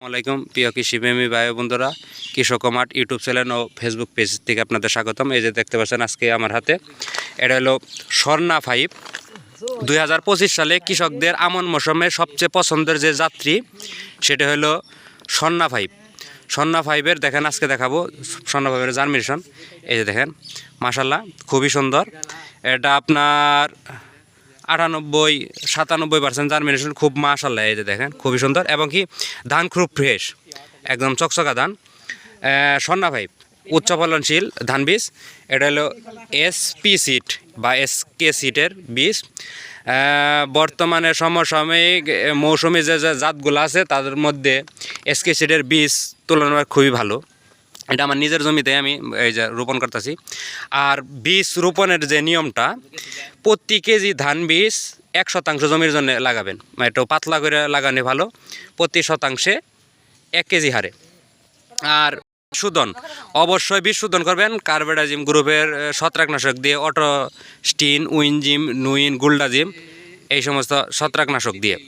আসসালামাইকুম প্রিয় কৃষিপ্রেমী ভাই বন্ধুরা, কৃষক মাঠ ইউটিউব চ্যানেল ও ফেসবুক পেজ থেকে আপনাদের স্বাগতম। এই যে দেখতে পাচ্ছেন আজকে আমার হাতে এটা হলো স্বর্ণা 5। 2025 সালে কৃষকদের আমন মৌসুমে সবচেয়ে পছন্দের যে যাত্রী সেটা হলো স্বর্ণা 5। স্বর্ণা 5-এর দেখেন আজকে দেখাবো স্বর্ণা 5-এর জার্মিনেশন। এই যে দেখেন মাশাল্লাহ খুবই সুন্দর। এটা আপনার 98-97% জার্মিনেশন, খুব মাশাল্লাহ। এই যে দেখেন খুবই সুন্দর এবং কি ধান খুব ফ্রেশ, একদম চকচকা ধান। স্বর্ণা 5 উচ্চ ফলনশীল ধান বীজ। এটা হলো এসপি সিড বা এসকে সিডের বীজ। বর্তমানে সমসাময়িক মৌসুমি যে জাতগুলো আছে তাদের মধ্যে এসকে সিডের বীজ তুলনায় খুবই ভালো। এটা আমার নিজের জমিতে আমি এই যে রোপণ করতেছি। আর বীজ রোপণের যে নিয়মটা, প্রতি কেজি ধান বীজ 1% জমির জন্য লাগাবেন, একটু পাতলা করে লাগানো ভালো। প্রতি শতাংশে 1 কেজি হারে। আর শোধন অবশ্যই বীজ শোধন করবেন কার্বেডাজিম গ্রুপের ছত্রাকনাশক দিয়ে, অটোস্টিন, উইনজিম, নুইন, গুল্ডাজিম, এই সমস্ত ছত্রাকনাশক দিয়ে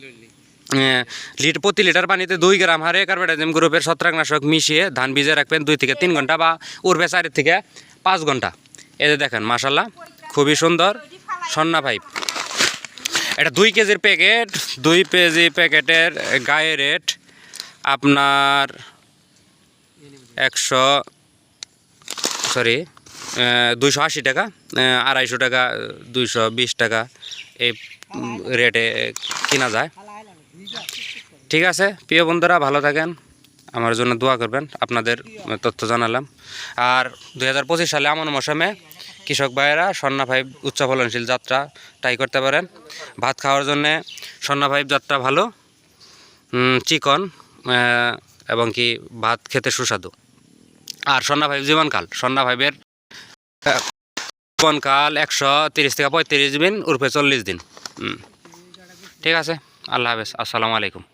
প্রতি লিটার পানিতে 2 গ্রাম হারে কার্বেডাজিম গ্রুপের ছত্রাকনাশক মিশিয়ে ধান ভিজে রাখবেন 2 থেকে 3 ঘন্টা বা উড়বে 4 থেকে 5 ঘন্টা। এই যে দেখেন মাশাল্লাহ খুবই সুন্দর স্বর্ণা 5। এটা 2 কেজির প্যাকেট। 2 কেজি প্যাকেটের গায়ে রেট আপনার 280 টাকা, 250 টাকা, 220 টাকা এই রেটে কেনা যায়। ঠিক আছে প্রিয় বন্ধুরা, ভালো থাকেন, আমার জন্য দোয়া করবেন। আপনাদের তথ্য জানালাম। আর 2025 সালে আমন মৌসুমে কৃষক ভাইয়েরা স্বর্ণা 5 উচ্চ ফলনশীল যাত্রা ট্রাই করতে পারেন। ভাত খাওয়ার জন্যে স্বর্ণা 5 যাত্রা ভালো, চিকন এবং কি ভাত খেতে সুস্বাদু। আর স্বর্ণা 5 জীবনকাল, স্বর্ণা 5-এর জীবনকাল 130 থেকে 35 দিন, উর্ফে 40 দিন। ঠিক আছে, আল্লাহ হাফেজ, আসসালামু আলাইকুম।